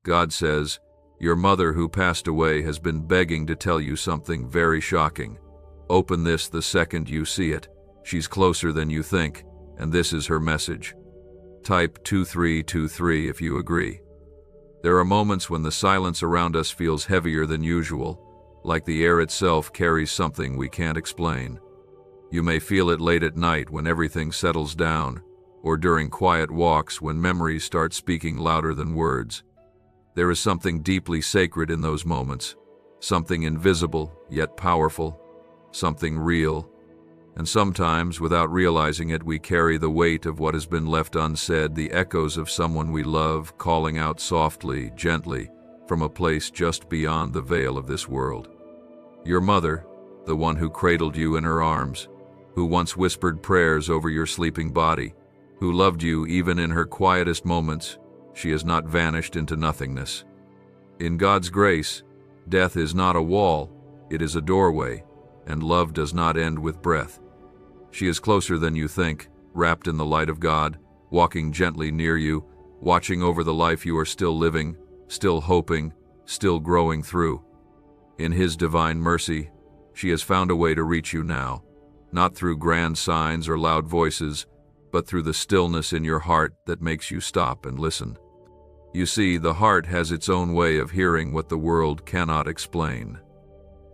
God says, "Your mother who passed away has been begging to tell you something very shocking. Open this the second you see it. She's closer than you think, and this is her message." Type 2323 if you agree. There are moments when the silence around us feels heavier than usual, like the air itself carries something we can't explain. You may feel it late at night when everything settles down, or during quiet walks when memories start speaking louder than words. There is something deeply sacred in those moments, something invisible yet powerful, something real. And sometimes, without realizing it, we carry the weight of what has been left unsaid, the echoes of someone we love calling out softly, gently, from a place just beyond the veil of this world. Your mother, the one who cradled you in her arms, who once whispered prayers over your sleeping body, who loved you even in her quietest moments, she has not vanished into nothingness. In God's grace, death is not a wall, it is a doorway, and love does not end with breath. She is closer than you think, wrapped in the light of God, walking gently near you, watching over the life you are still living, still hoping, still growing through. In His divine mercy, she has found a way to reach you now, not through grand signs or loud voices, but through the stillness in your heart that makes you stop and listen. You see, the heart has its own way of hearing what the world cannot explain.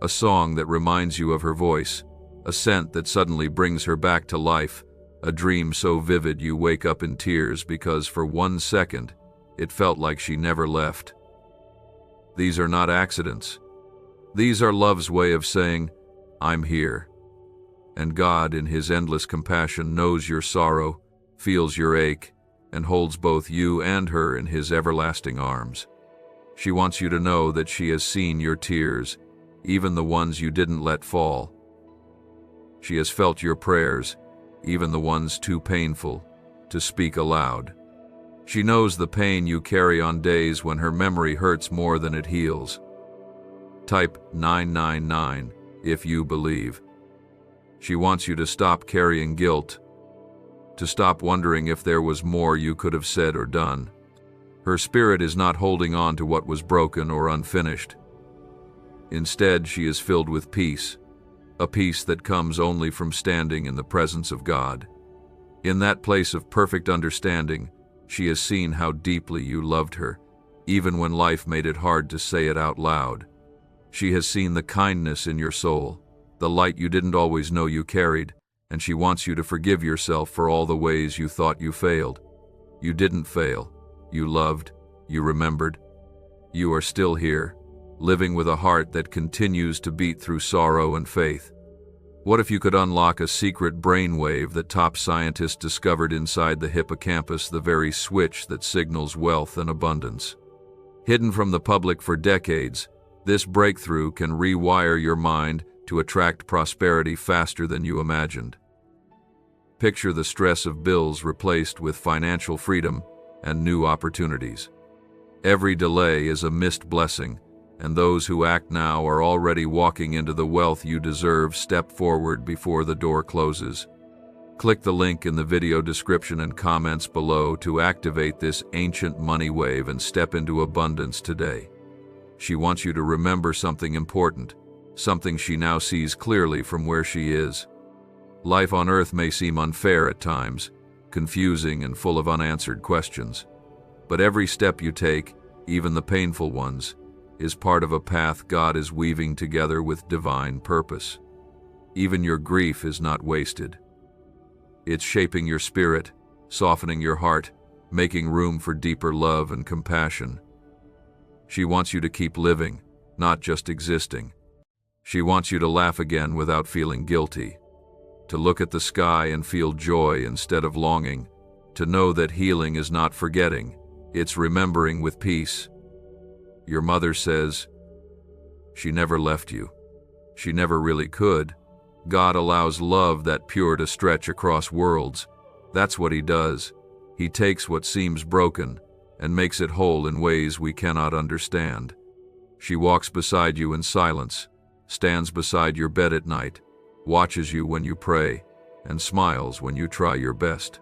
A song that reminds you of her voice, a scent that suddenly brings her back to life, a dream so vivid you wake up in tears because for 1 second it felt like she never left. These are not accidents. These are love's way of saying, "I'm here." And God, in His endless compassion, knows your sorrow, feels your ache, and holds both you and her in His everlasting arms. She wants you to know that she has seen your tears, even the ones you didn't let fall. She has felt your prayers, even the ones too painful to speak aloud. She knows the pain you carry on days when her memory hurts more than it heals. Type 999 if you believe. She wants you to stop carrying guilt, to stop wondering if there was more you could have said or done. Her spirit is not holding on to what was broken or unfinished. Instead, she is filled with peace, a peace that comes only from standing in the presence of God. In that place of perfect understanding, she has seen how deeply you loved her, even when life made it hard to say it out loud. She has seen the kindness in your soul, the light you didn't always know you carried, and she wants you to forgive yourself for all the ways you thought you failed. You didn't fail. You loved. You remembered. You are still here, living with a heart that continues to beat through sorrow and faith. What if you could unlock a secret brainwave that top scientists discovered inside the hippocampus, the very switch that signals wealth and abundance? Hidden from the public for decades, this breakthrough can rewire your mind to attract prosperity faster than you imagined. Picture the stress of bills replaced with financial freedom and new opportunities. Every delay is a missed blessing, and those who act now are already walking into the wealth you deserve. Step forward before the door closes. Click the link in the video description and comments below to activate this ancient money wave and step into abundance today. She wants you to remember something important, something she now sees clearly from where she is. Life on earth may seem unfair at times, confusing and full of unanswered questions. But every step you take, even the painful ones, is part of a path God is weaving together with divine purpose. Even your grief is not wasted. It's shaping your spirit, softening your heart, making room for deeper love and compassion. She wants you to keep living, not just existing. She wants you to laugh again without feeling guilty, to look at the sky and feel joy instead of longing, to know that healing is not forgetting, it's remembering with peace. Your mother says, she never left you. She never really could. God allows love that pure to stretch across worlds. That's what He does. He takes what seems broken and makes it whole in ways we cannot understand. She walks beside you in silence, stands beside your bed at night, watches you when you pray, and smiles when you try your best.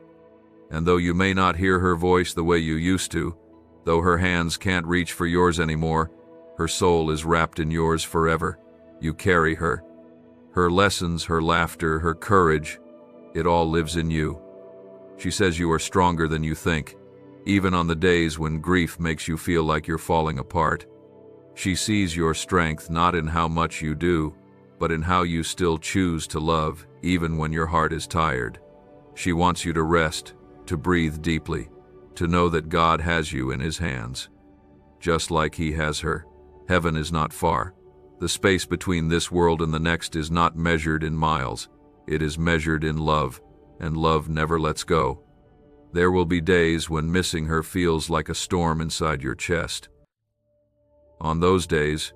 And though you may not hear her voice the way you used to, Though her hands can't reach for yours anymore, her soul is wrapped in yours forever. You carry her. Her lessons, her laughter, her courage, it all lives in you. She says you are stronger than you think, even on the days when grief makes you feel like you're falling apart. She sees your strength not in how much you do, but in how you still choose to love, even when your heart is tired. She wants you to rest, to breathe deeply, to know that God has you in His hands. Just like He has her, heaven is not far. The space between this world and the next is not measured in miles. It is measured in love, and love never lets go. There will be days when missing her feels like a storm inside your chest. On those days,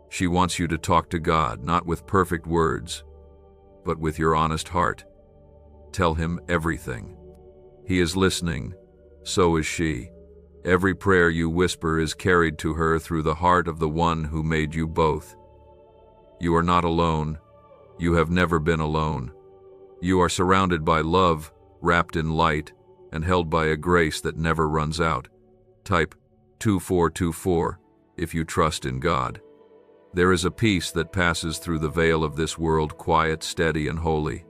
she wants you to talk to God, not with perfect words, but with your honest heart. Tell Him everything. He is listening, so is she. Every prayer you whisper is carried to her through the heart of the one who made you both. You are not alone. You have never been alone. You are surrounded by love, wrapped in light, and held by a grace that never runs out. Type 2424 if you trust in God. There is a peace that passes through the veil of this world, quiet, steady, and holy.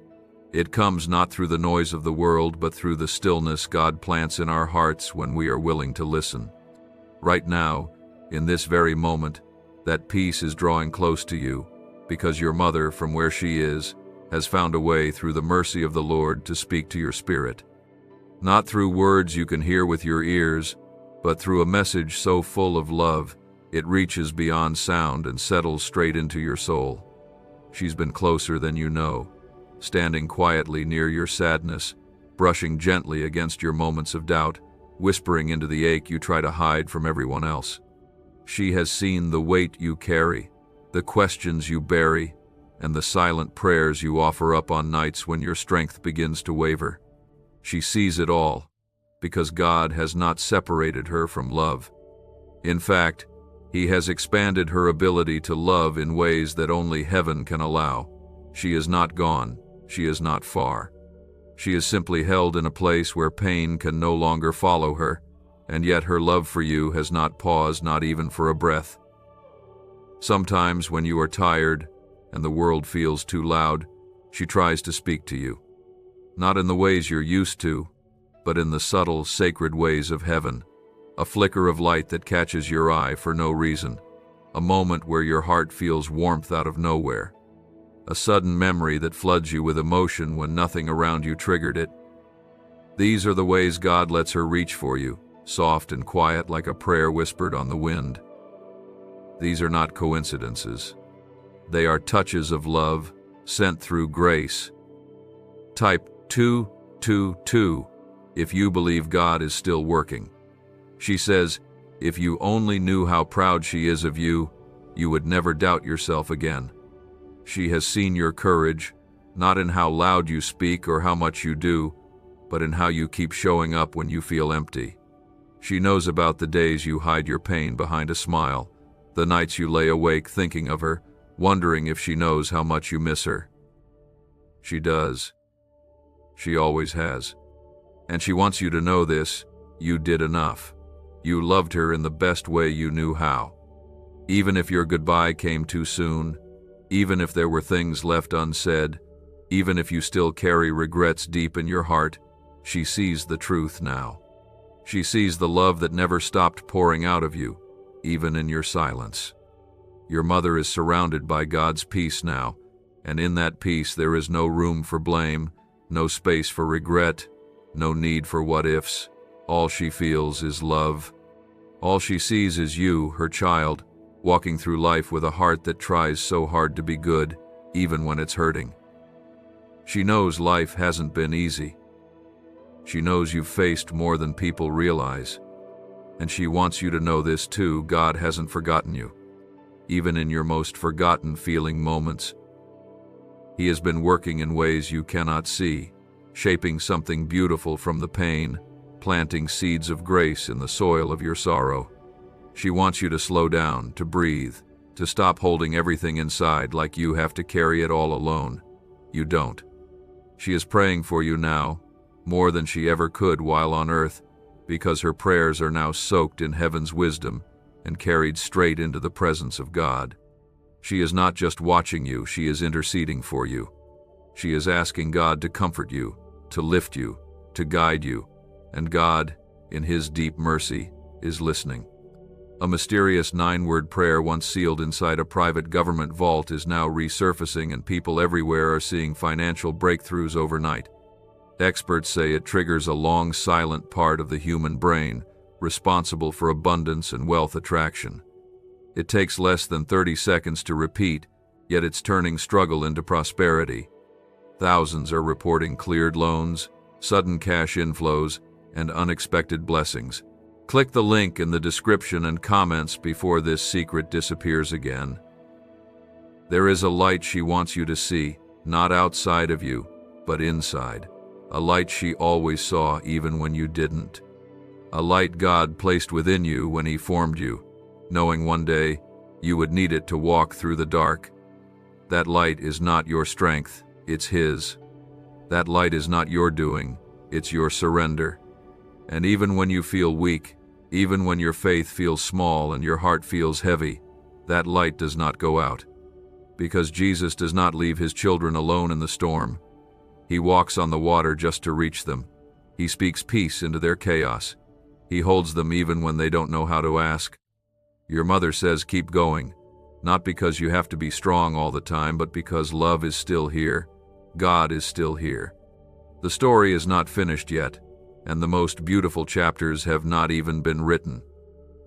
It comes not through the noise of the world, but through the stillness God plants in our hearts when we are willing to listen. Right now, in this very moment, that peace is drawing close to you, because your mother, from where she is, has found a way through the mercy of the Lord to speak to your spirit. Not through words you can hear with your ears, but through a message so full of love, it reaches beyond sound and settles straight into your soul. She's been closer than you know, standing quietly near your sadness, brushing gently against your moments of doubt, whispering into the ache you try to hide from everyone else. She has seen the weight you carry, the questions you bury, and the silent prayers you offer up on nights when your strength begins to waver. She sees it all, because God has not separated her from love. In fact, He has expanded her ability to love in ways that only heaven can allow. She is not gone. She is not far. She is simply held in a place where pain can no longer follow her, and yet her love for you has not paused, not even for a breath. Sometimes when you are tired and the world feels too loud, she tries to speak to you. Not in the ways you're used to, but in the subtle, sacred ways of heaven. A flicker of light that catches your eye for no reason. A moment where your heart feels warmth out of nowhere. A sudden memory that floods you with emotion when nothing around you triggered it. These are the ways God lets her reach for you, soft and quiet like a prayer whispered on the wind. These are not coincidences. They are touches of love sent through grace. Type 222 if you believe God is still working. She says, if you only knew how proud she is of you, you would never doubt yourself again. She has seen your courage, not in how loud you speak or how much you do, but in how you keep showing up when you feel empty. She knows about the days you hide your pain behind a smile, the nights you lay awake thinking of her, wondering if she knows how much you miss her. She does. She always has. And she wants you to know this: you did enough. You loved her in the best way you knew how. Even if your goodbye came too soon, even if there were things left unsaid, even if you still carry regrets deep in your heart, she sees the truth now. She sees the love that never stopped pouring out of you, even in your silence. Your mother is surrounded by God's peace now, and in that peace there is no room for blame, no space for regret, no need for what-ifs. All she feels is love. All she sees is you, her child, walking through life with a heart that tries so hard to be good, even when it's hurting. She knows life hasn't been easy. She knows you've faced more than people realize. And she wants you to know this too: God hasn't forgotten you, even in your most forgotten feeling moments. He has been working in ways you cannot see, shaping something beautiful from the pain, planting seeds of grace in the soil of your sorrow. She wants you to slow down, to breathe, to stop holding everything inside like you have to carry it all alone. You don't. She is praying for you now, more than she ever could while on earth, because her prayers are now soaked in heaven's wisdom and carried straight into the presence of God. She is not just watching you, she is interceding for you. She is asking God to comfort you, to lift you, to guide you, and God, in His deep mercy, is listening. A mysterious 9-word prayer once sealed inside a private government vault is now resurfacing, and people everywhere are seeing financial breakthroughs overnight. Experts say it triggers a long, silent part of the human brain, responsible for abundance and wealth attraction. It takes less than 30 seconds to repeat, yet it's turning struggle into prosperity. Thousands are reporting cleared loans, sudden cash inflows, and unexpected blessings. Click the link in the description and comments before this secret disappears again. There is a light she wants you to see, not outside of you, but inside. A light she always saw even when you didn't. A light God placed within you when He formed you, knowing one day you would need it to walk through the dark. That light is not your strength, it's His. That light is not your doing, it's your surrender. And even when you feel weak, even when your faith feels small and your heart feels heavy, that light does not go out. Because Jesus does not leave His children alone in the storm. He walks on the water just to reach them. He speaks peace into their chaos. He holds them even when they don't know how to ask. Your mother says keep going, not because you have to be strong all the time, but because love is still here. God is still here. The story is not finished yet, and the most beautiful chapters have not even been written.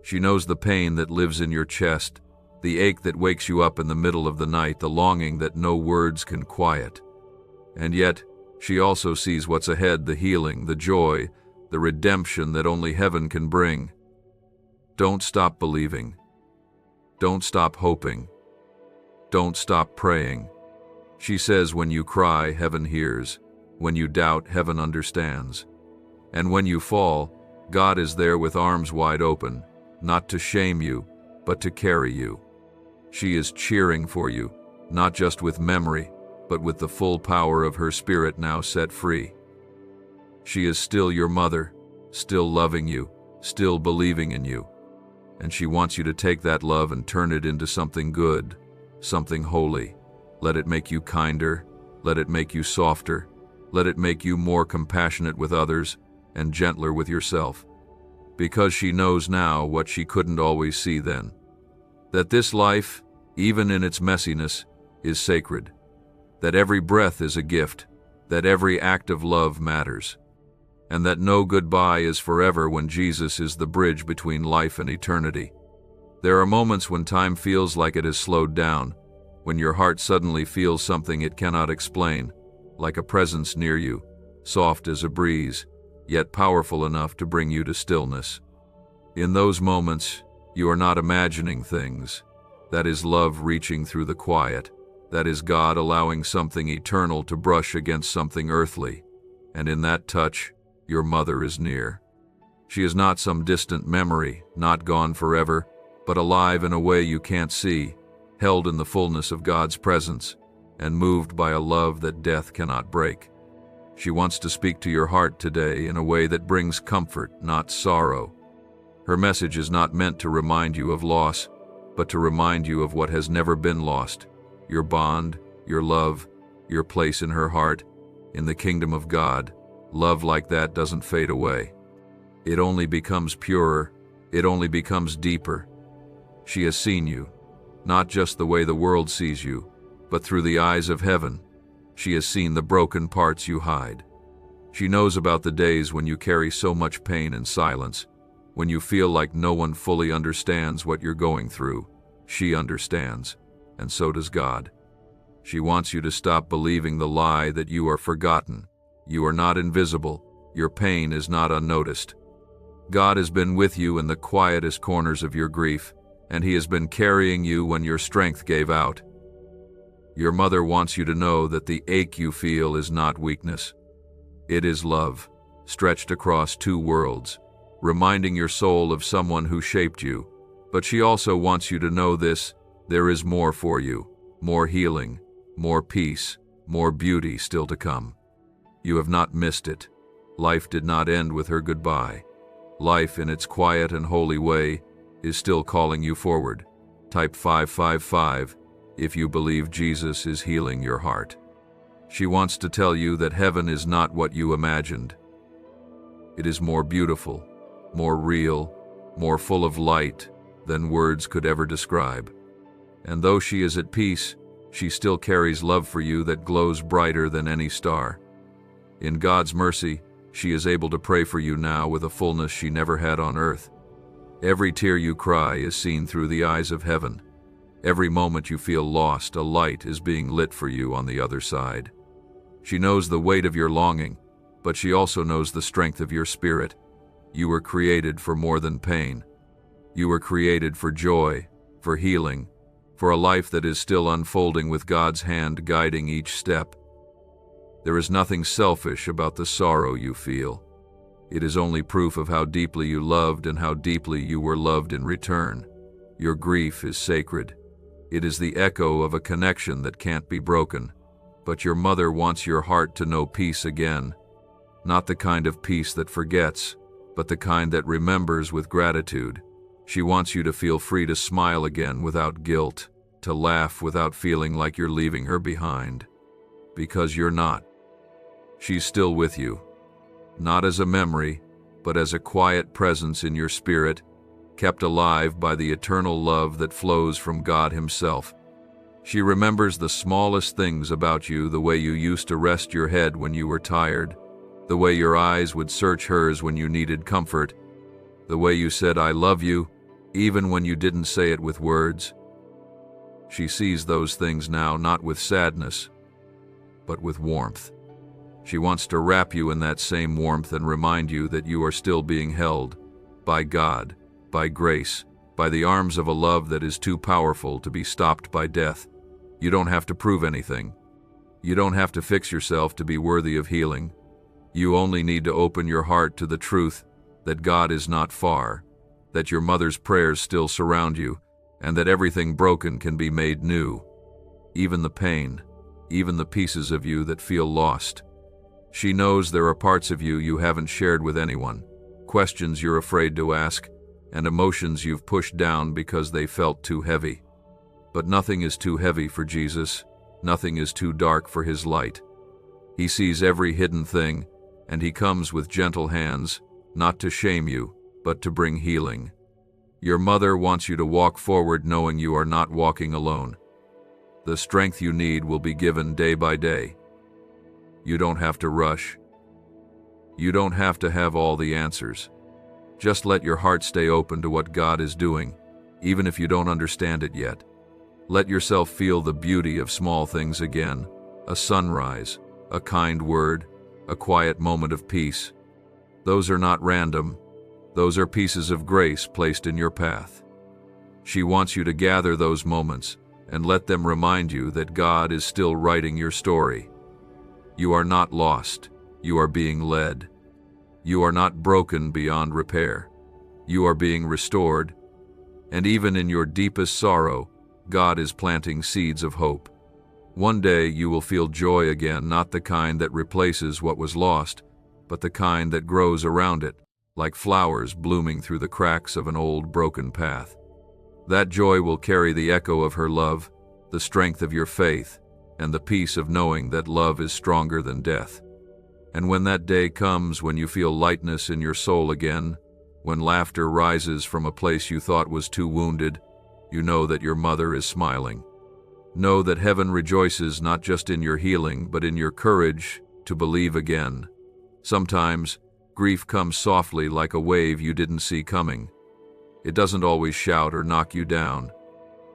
She knows the pain that lives in your chest, the ache that wakes you up in the middle of the night, the longing that no words can quiet. And yet, she also sees what's ahead, the healing, the joy, the redemption that only heaven can bring. Don't stop believing. Don't stop hoping. Don't stop praying. She says when you cry, heaven hears. When you doubt, heaven understands. And when you fall, God is there with arms wide open, not to shame you, but to carry you. She is cheering for you, not just with memory, but with the full power of her spirit now set free. She is still your mother, still loving you, still believing in you. And she wants you to take that love and turn it into something good, something holy. Let it make you kinder, let it make you softer, let it make you more compassionate with others and gentler with yourself. Because she knows now what she couldn't always see then. That this life, even in its messiness, is sacred. That every breath is a gift. That every act of love matters. And that no goodbye is forever when Jesus is the bridge between life and eternity. There are moments when time feels like it has slowed down, when your heart suddenly feels something it cannot explain, like a presence near you, soft as a breeze, yet powerful enough to bring you to stillness. In those moments, you are not imagining things. That is love reaching through the quiet. That is God allowing something eternal to brush against something earthly. And in that touch, your mother is near. She is not some distant memory, not gone forever, but alive in a way you can't see, held in the fullness of God's presence, and moved by a love that death cannot break. She wants to speak to your heart today in a way that brings comfort, not sorrow. Her message is not meant to remind you of loss, but to remind you of what has never been lost, your bond, your love, your place in her heart. In the kingdom of God, love like that doesn't fade away. It only becomes purer, it only becomes deeper. She has seen you, not just the way the world sees you, but through the eyes of heaven. She has seen the broken parts you hide. She knows about the days when you carry so much pain in silence, when you feel like no one fully understands what you're going through. She understands, and so does God. She wants you to stop believing the lie that you are forgotten. You are not invisible. Your pain is not unnoticed. God has been with you in the quietest corners of your grief, and He has been carrying you when your strength gave out. Your mother wants you to know that the ache you feel is not weakness. It is love, stretched across two worlds, reminding your soul of someone who shaped you. But she also wants you to know this: there is more for you, more healing, more peace, more beauty still to come. You have not missed it. Life did not end with her goodbye. Life, in its quiet and holy way, is still calling you forward. Type 555 if you believe Jesus is healing your heart. She wants to tell you that heaven is not what you imagined. It is more beautiful, more real, more full of light than words could ever describe. And though she is at peace, she still carries love for you that glows brighter than any star. In God's mercy, she is able to pray for you now with a fullness she never had on earth. Every tear you cry is seen through the eyes of heaven. Every moment you feel lost, a light is being lit for you on the other side. She knows the weight of your longing, but she also knows the strength of your spirit. You were created for more than pain. You were created for joy, for healing, for a life that is still unfolding with God's hand guiding each step. There is nothing selfish about the sorrow you feel. It is only proof of how deeply you loved and how deeply you were loved in return. Your grief is sacred. It is the echo of a connection that can't be broken. But your mother wants your heart to know peace again. Not the kind of peace that forgets, but the kind that remembers with gratitude. She wants you to feel free to smile again without guilt, to laugh without feeling like you're leaving her behind. Because you're not. She's still with you. Not as a memory, but as a quiet presence in your spirit, kept alive by the eternal love that flows from God Himself. She remembers the smallest things about you, the way you used to rest your head when you were tired, the way your eyes would search hers when you needed comfort, the way you said, "I love you," even when you didn't say it with words. She sees those things now not with sadness, but with warmth. She wants to wrap you in that same warmth and remind you that you are still being held by God, by grace, by the arms of a love that is too powerful to be stopped by death. You don't have to prove anything. You don't have to fix yourself to be worthy of healing. You only need to open your heart to the truth that God is not far, that your mother's prayers still surround you, and that everything broken can be made new. Even the pain, even the pieces of you that feel lost. She knows there are parts of you you haven't shared with anyone, questions you're afraid to ask, and emotions you've pushed down because they felt too heavy. But nothing is too heavy for Jesus. Nothing is too dark for His light. He sees every hidden thing, and He comes with gentle hands, not to shame you, but to bring healing. Your mother wants you to walk forward knowing you are not walking alone. The strength you need will be given day by day. You don't have to rush. You don't have to have all the answers. Just let your heart stay open to what God is doing, even if you don't understand it yet. Let yourself feel the beauty of small things again, a sunrise, a kind word, a quiet moment of peace. Those are not random. Those are pieces of grace placed in your path. She wants you to gather those moments and let them remind you that God is still writing your story. You are not lost. You are being led. You are not broken beyond repair. You are being restored. And even in your deepest sorrow, God is planting seeds of hope. One day you will feel joy again, not the kind that replaces what was lost, but the kind that grows around it, like flowers blooming through the cracks of an old broken path. That joy will carry the echo of her love, the strength of your faith, and the peace of knowing that love is stronger than death. And when that day comes, when you feel lightness in your soul again, when laughter rises from a place you thought was too wounded, you know that your mother is smiling. Know that heaven rejoices not just in your healing, but in your courage to believe again. Sometimes, grief comes softly like a wave you didn't see coming. It doesn't always shout or knock you down.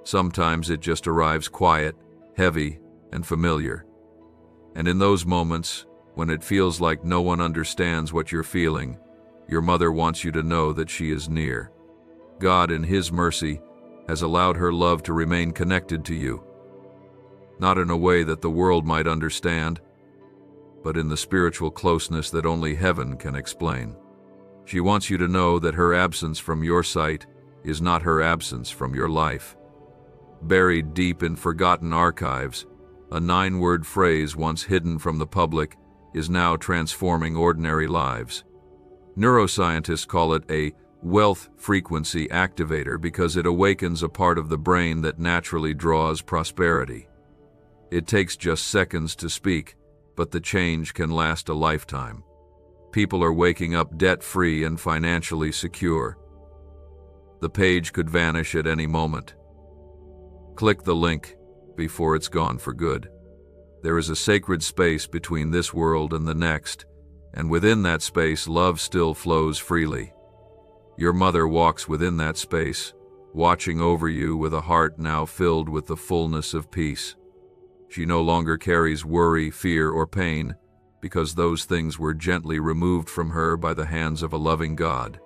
Sometimes it just arrives quiet, heavy, and familiar. And in those moments, when it feels like no one understands what you're feeling, your mother wants you to know that she is near. God, in His mercy, has allowed her love to remain connected to you. Not in a way that the world might understand, but in the spiritual closeness that only heaven can explain. She wants you to know that her absence from your sight is not her absence from your life. Buried deep in forgotten archives, a 9-word phrase once hidden from the public is now transforming ordinary lives. Neuroscientists call it a wealth frequency activator because it awakens a part of the brain that naturally draws prosperity. It takes just seconds to speak, but the change can last a lifetime. People are waking up debt-free and financially secure. The page could vanish at any moment. Click the link before it's gone for good. There is a sacred space between this world and the next, and within that space, love still flows freely. Your mother walks within that space, watching over you with a heart now filled with the fullness of peace. She no longer carries worry, fear, or pain, because those things were gently removed from her by the hands of a loving God.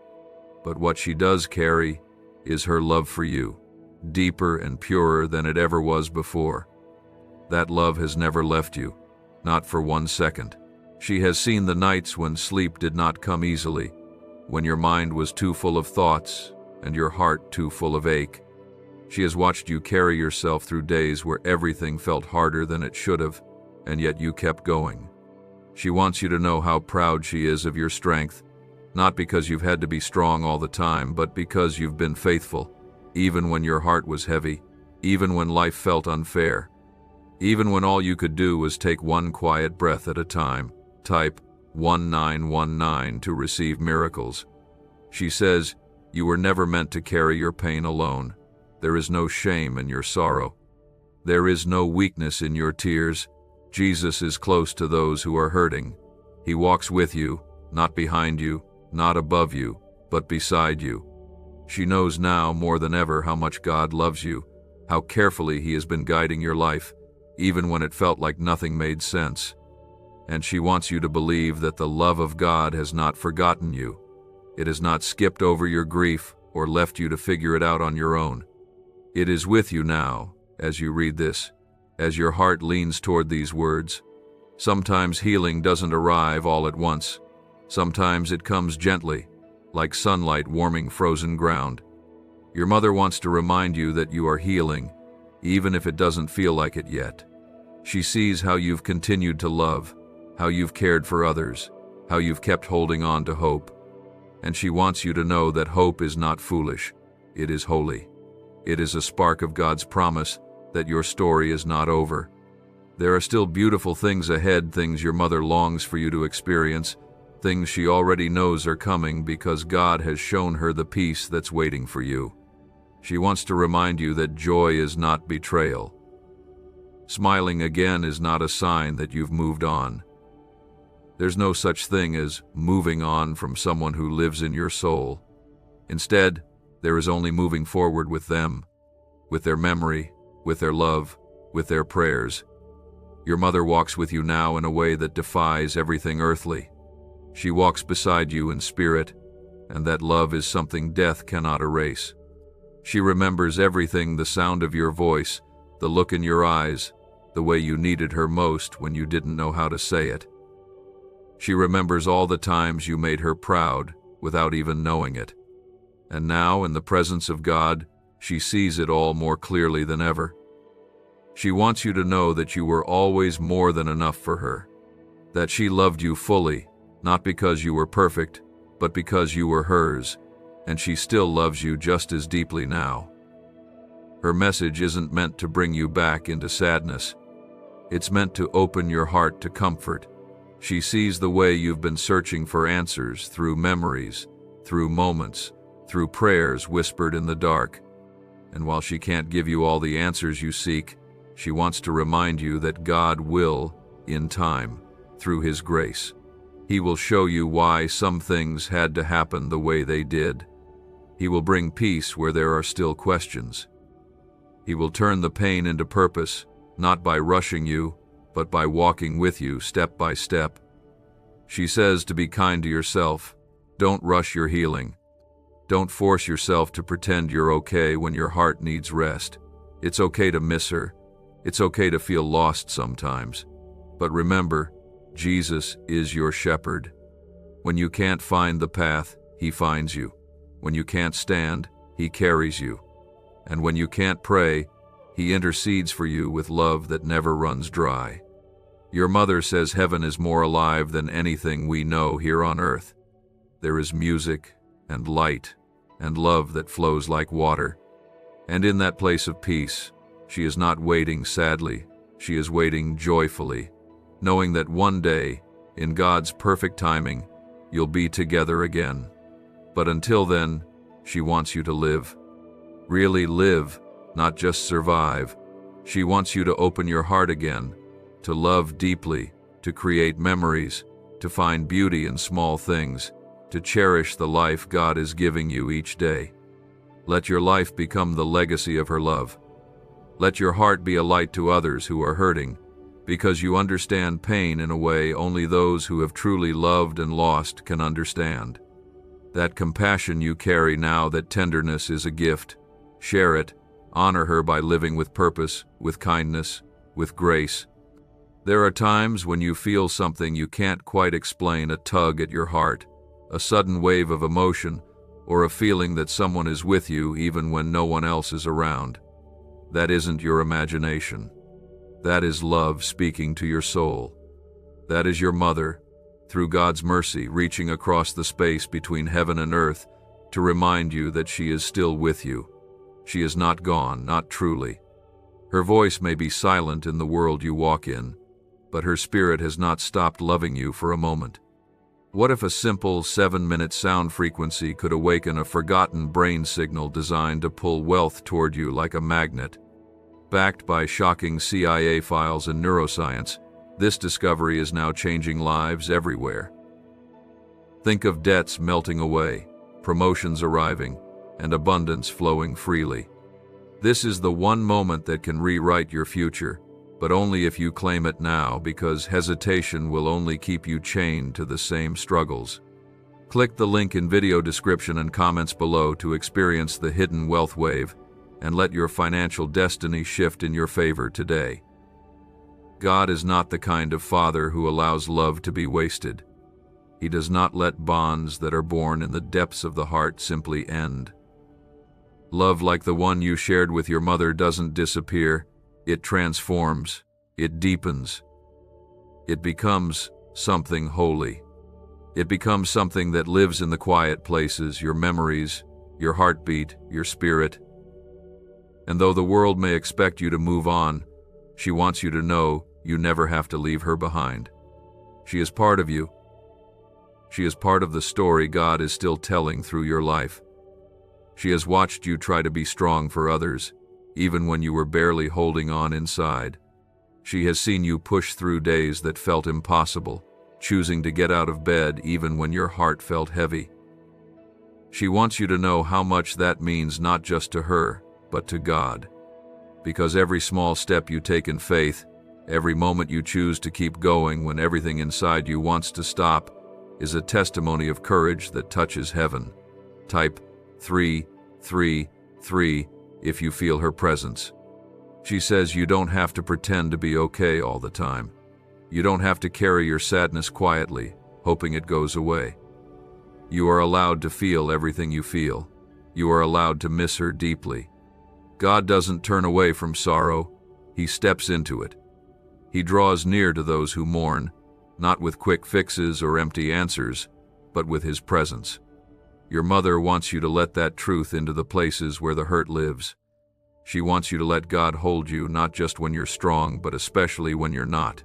But what she does carry is her love for you, deeper and purer than it ever was before. That love has never left you, not for 1 second. She has seen the nights when sleep did not come easily, when your mind was too full of thoughts and your heart too full of ache. She has watched you carry yourself through days where everything felt harder than it should have, and yet you kept going. She wants you to know how proud she is of your strength, not because you've had to be strong all the time, but because you've been faithful, even when your heart was heavy, even when life felt unfair, even when all you could do was take one quiet breath at a time. Type 1919 to receive miracles. She says, you were never meant to carry your pain alone. There is no shame in your sorrow. There is no weakness in your tears. Jesus is close to those who are hurting. He walks with you, not behind you, not above you, but beside you. She knows now more than ever how much God loves you, how carefully He has been guiding your life, even when it felt like nothing made sense. And she wants you to believe that the love of God has not forgotten you. It has not skipped over your grief or left you to figure it out on your own. It is with you now, as you read this, as your heart leans toward these words. Sometimes healing doesn't arrive all at once. Sometimes it comes gently, like sunlight warming frozen ground. Your mother wants to remind you that you are healing, even if it doesn't feel like it yet. She sees how you've continued to love, how you've cared for others, how you've kept holding on to hope. And she wants you to know that hope is not foolish, it is holy. It is a spark of God's promise that your story is not over. There are still beautiful things ahead, things your mother longs for you to experience, things she already knows are coming because God has shown her the peace that's waiting for you. She wants to remind you that joy is not betrayal. Smiling again is not a sign that you've moved on. There's no such thing as moving on from someone who lives in your soul. Instead, there is only moving forward with them, with their memory, with their love, with their prayers. Your mother walks with you now in a way that defies everything earthly. She walks beside you in spirit, and that love is something death cannot erase. She remembers everything, the sound of your voice, the look in your eyes, the way you needed her most when you didn't know how to say it. She remembers all the times you made her proud without even knowing it. And now, in the presence of God, she sees it all more clearly than ever. She wants you to know that you were always more than enough for her, that she loved you fully, not because you were perfect, but because you were hers, and she still loves you just as deeply now. Her message isn't meant to bring you back into sadness. It's meant to open your heart to comfort. She sees the way you've been searching for answers through memories, through moments, through prayers whispered in the dark. And while she can't give you all the answers you seek, she wants to remind you that God will, in time, through His grace. He will show you why some things had to happen the way they did. He will bring peace where there are still questions. He will turn the pain into purpose, not by rushing you, but by walking with you step by step. She says to be kind to yourself. Don't rush your healing. Don't force yourself to pretend you're okay when your heart needs rest. It's okay to miss her. It's okay to feel lost sometimes. But remember, Jesus is your shepherd. When you can't find the path, He finds you. When you can't stand, He carries you. And when you can't pray, He intercedes for you with love that never runs dry. Your mother says heaven is more alive than anything we know here on earth. there is music and light and love that flows like water. And in that place of peace, she is not waiting sadly, she is waiting joyfully, knowing that one day, in God's perfect timing, you'll be together again. But until then, she wants you to live. Really live, not just survive. She wants you to open your heart again, to love deeply, to create memories, to find beauty in small things, to cherish the life God is giving you each day. Let your life become the legacy of her love. Let your heart be a light to others who are hurting, because you understand pain in a way only those who have truly loved and lost can understand. That compassion you carry now, that tenderness, is a gift. Share it. Honor her by living with purpose, with kindness, with grace. There are times when you feel something you can't quite explain, a tug at your heart, a sudden wave of emotion, or a feeling that someone is with you even when no one else is around. That isn't your imagination. That is love speaking to your soul. That is your mother, through God's mercy, reaching across the space between heaven and earth to remind you that she is still with you. She is not gone, not truly. Her voice may be silent in the world you walk in, but her spirit has not stopped loving you for a moment. What if a simple 7-minute sound frequency could awaken a forgotten brain signal designed to pull wealth toward you like a magnet? Backed by shocking CIA files and neuroscience, this discovery is now changing lives everywhere. Think of debts melting away, promotions arriving, and abundance flowing freely. This is the one moment that can rewrite your future, but only if you claim it now, because hesitation will only keep you chained to the same struggles. Click the link in video description and comments below to experience the hidden wealth wave and let your financial destiny shift in your favor today. God is not the kind of father who allows love to be wasted. He does not let bonds that are born in the depths of the heart simply end. Love like the one you shared with your mother doesn't disappear. It transforms, it deepens. It becomes something holy. It becomes something that lives in the quiet places, your memories, your heartbeat, your spirit. And though the world may expect you to move on, she wants you to know you never have to leave her behind. She is part of you. She is part of the story God is still telling through your life. She has watched you try to be strong for others, even when you were barely holding on inside. She has seen you push through days that felt impossible, choosing to get out of bed even when your heart felt heavy. She wants you to know how much that means, not just to her, but to God. Because every small step you take in faith, every moment you choose to keep going when everything inside you wants to stop, is a testimony of courage that touches heaven. Type 333 if you feel her presence. She says you don't have to pretend to be okay all the time. You don't have to carry your sadness quietly, hoping it goes away. You are allowed to feel everything you feel. You are allowed to miss her deeply. God doesn't turn away from sorrow. He steps into it. He draws near to those who mourn, not with quick fixes or empty answers, but with His presence. Your mother wants you to let that truth into the places where the hurt lives. She wants you to let God hold you, not just when you're strong, but especially when you're not.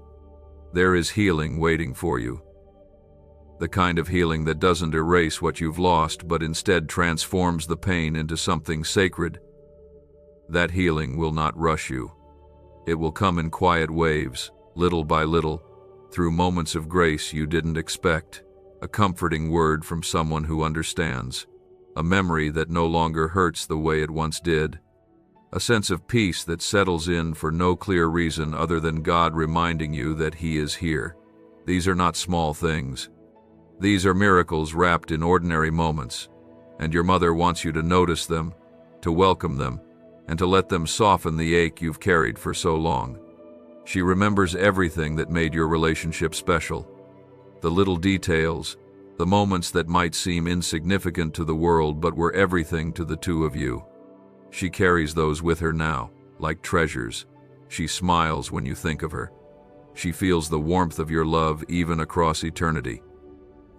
There is healing waiting for you. The kind of healing that doesn't erase what you've lost, but instead transforms the pain into something sacred. That healing will not rush you. It will come in quiet waves, little by little, through moments of grace you didn't expect, a comforting word from someone who understands, a memory that no longer hurts the way it once did, a sense of peace that settles in for no clear reason other than God reminding you that He is here. These are not small things. These are miracles wrapped in ordinary moments, and your mother wants you to notice them, to welcome them, and to let them soften the ache you've carried for so long. She remembers everything that made your relationship special. The little details, the moments that might seem insignificant to the world but were everything to the two of you. She carries those with her now, like treasures. She smiles when you think of her. She feels the warmth of your love even across eternity.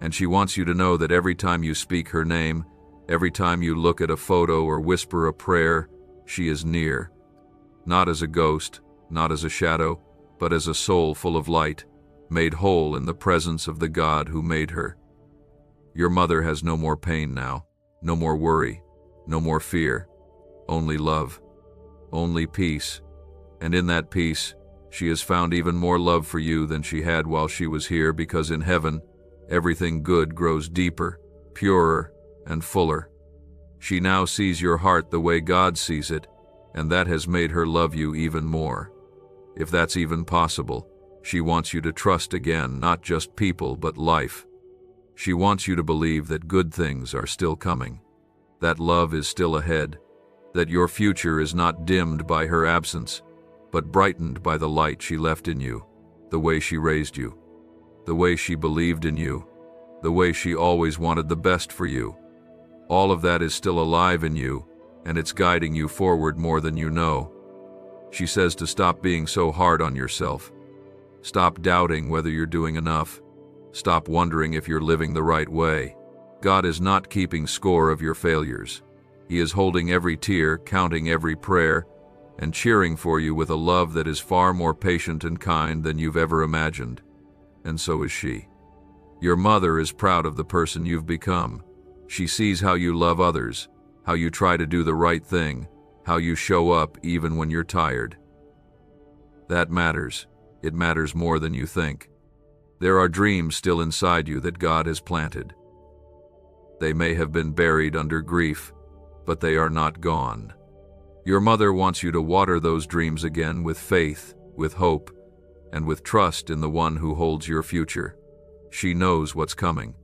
And she wants you to know that every time you speak her name, every time you look at a photo or whisper a prayer, she is near. Not as a ghost, not as a shadow, but as a soul full of light, made whole in the presence of the God who made her. Your mother has no more pain now, no more worry, no more fear, only love, only peace. And in that peace, she has found even more love for you than she had while she was here, because in heaven, everything good grows deeper, purer, and fuller. She now sees your heart the way God sees it, and that has made her love you even more. If that's even possible, she wants you to trust again, not just people, but life. She wants you to believe that good things are still coming, that love is still ahead, that your future is not dimmed by her absence, but brightened by the light she left in you, the way she raised you, the way she believed in you, the way she always wanted the best for you. All of that is still alive in you, and it's guiding you forward more than you know. She says to stop being so hard on yourself. Stop doubting whether you're doing enough. Stop wondering if you're living the right way. God is not keeping score of your failures. He is holding every tear, counting every prayer, and cheering for you with a love that is far more patient and kind than you've ever imagined. And so is she. Your mother is proud of the person you've become. She sees how you love others, how you try to do the right thing, how you show up even when you're tired. That matters. It matters more than you think. There are dreams still inside you that God has planted. They may have been buried under grief, but they are not gone. Your mother wants you to water those dreams again with faith, with hope, and with trust in the one who holds your future. She knows what's coming.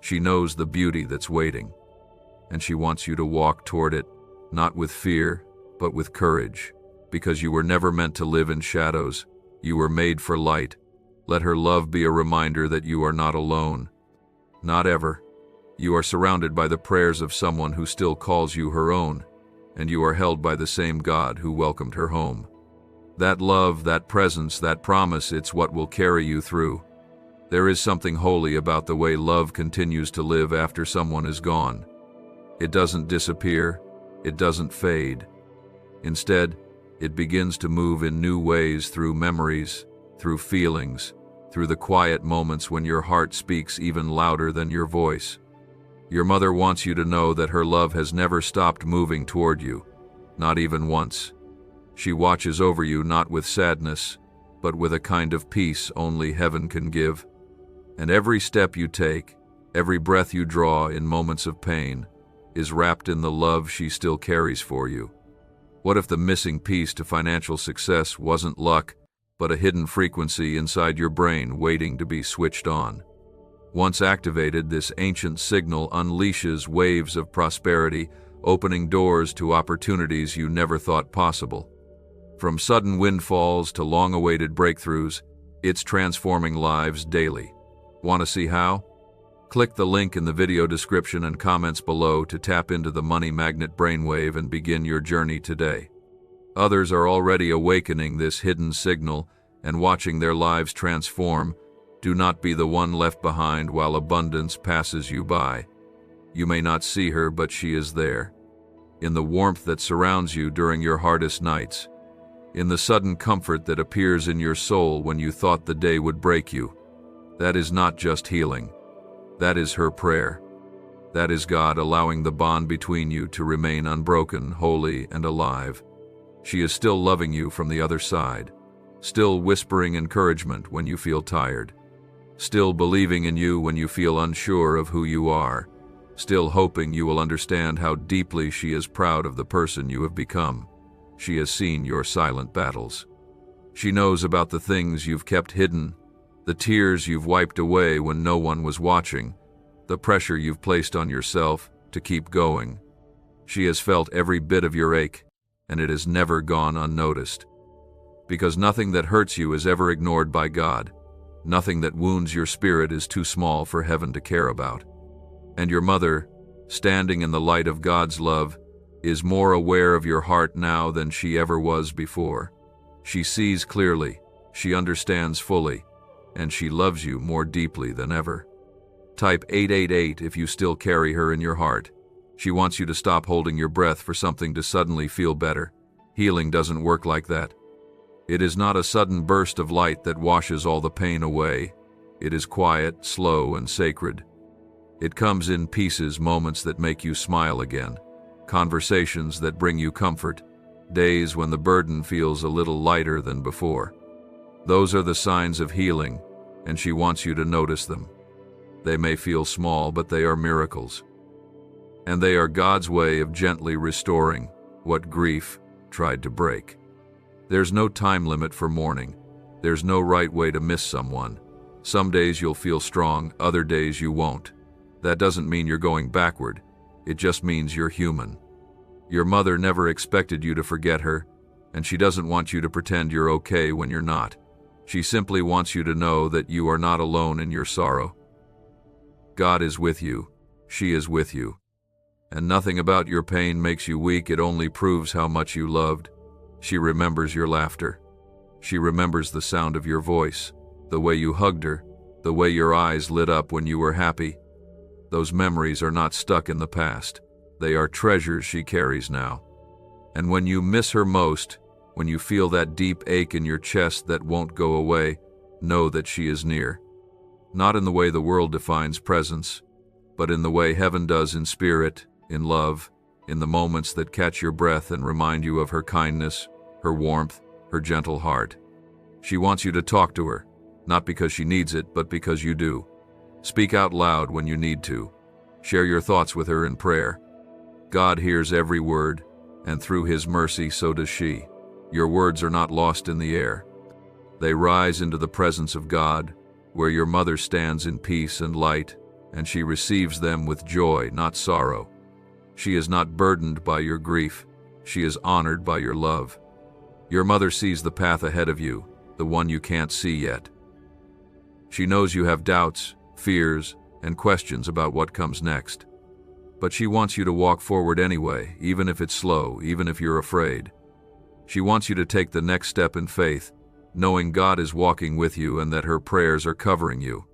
She knows the beauty that's waiting. And she wants you to walk toward it, not with fear, but with courage, because you were never meant to live in shadows. You were made for light. Let her love be a reminder that you are not alone. Not ever. You are surrounded by the prayers of someone who still calls you her own, and you are held by the same God who welcomed her home. That love, that presence, that promise, it's what will carry you through. There is something holy about the way love continues to live after someone is gone. It doesn't disappear. It doesn't fade. Instead, it begins to move in new ways through memories, through feelings, through the quiet moments when your heart speaks even louder than your voice. Your mother wants you to know that her love has never stopped moving toward you, not even once. She watches over you not with sadness, but with a kind of peace only heaven can give. And every step you take, every breath you draw in moments of pain, is wrapped in the love she still carries for you. What if the missing piece to financial success wasn't luck, but a hidden frequency inside your brain waiting to be switched on? Once activated, this ancient signal unleashes waves of prosperity, opening doors to opportunities you never thought possible. From sudden windfalls to long-awaited breakthroughs, it's transforming lives daily. Want to see how? Click the link in the video description and comments below to tap into the money magnet brainwave and begin your journey today. Others are already awakening this hidden signal and watching their lives transform. Do not be the one left behind while abundance passes you by. You may not see her, but she is there. In the warmth that surrounds you during your hardest nights. In the sudden comfort that appears in your soul when you thought the day would break you. That is not just healing. That is her prayer. That is God allowing the bond between you to remain unbroken, holy, and alive. She is still loving you from the other side, still whispering encouragement when you feel tired, still believing in you when you feel unsure of who you are, still hoping you will understand how deeply she is proud of the person you have become. She has seen your silent battles. She knows about the things you've kept hidden, the tears you've wiped away when no one was watching, the pressure you've placed on yourself to keep going. She has felt every bit of your ache, and it has never gone unnoticed. Because nothing that hurts you is ever ignored by God. Nothing that wounds your spirit is too small for heaven to care about. And your mother, standing in the light of God's love, is more aware of your heart now than she ever was before. She sees clearly, she understands fully, and she loves you more deeply than ever. Type 888 if you still carry her in your heart. She wants you to stop holding your breath for something to suddenly feel better. Healing doesn't work like that. It is not a sudden burst of light that washes all the pain away. It is quiet, slow, and sacred. It comes in pieces, moments that make you smile again, conversations that bring you comfort, days when the burden feels a little lighter than before. Those are the signs of healing, and she wants you to notice them. They may feel small, but they are miracles. And they are God's way of gently restoring what grief tried to break. There's no time limit for mourning. There's no right way to miss someone. Some days you'll feel strong, other days you won't. That doesn't mean you're going backward. It just means you're human. Your mother never expected you to forget her, and she doesn't want you to pretend you're okay when you're not. She simply wants you to know that you are not alone in your sorrow. God is with you. She is with you. And nothing about your pain makes you weak. It only proves how much you loved. She remembers your laughter. She remembers the sound of your voice, the way you hugged her, the way your eyes lit up when you were happy. Those memories are not stuck in the past. They are treasures she carries now. And when you miss her most, when you feel that deep ache in your chest that won't go away, know that she is near. Not in the way the world defines presence, but in the way heaven does, in spirit, in love, in the moments that catch your breath and remind you of her kindness, her warmth, her gentle heart. She wants you to talk to her, not because she needs it, but because you do. Speak out loud when you need to. Share your thoughts with her in prayer. God hears every word, and through His mercy so does she. Your words are not lost in the air. They rise into the presence of God, where your mother stands in peace and light, and she receives them with joy, not sorrow. She is not burdened by your grief. She is honored by your love. Your mother sees the path ahead of you, the one you can't see yet. She knows you have doubts, fears, and questions about what comes next. But she wants you to walk forward anyway, even if it's slow, even if you're afraid. She wants you to take the next step in faith, knowing God is walking with you and that her prayers are covering you.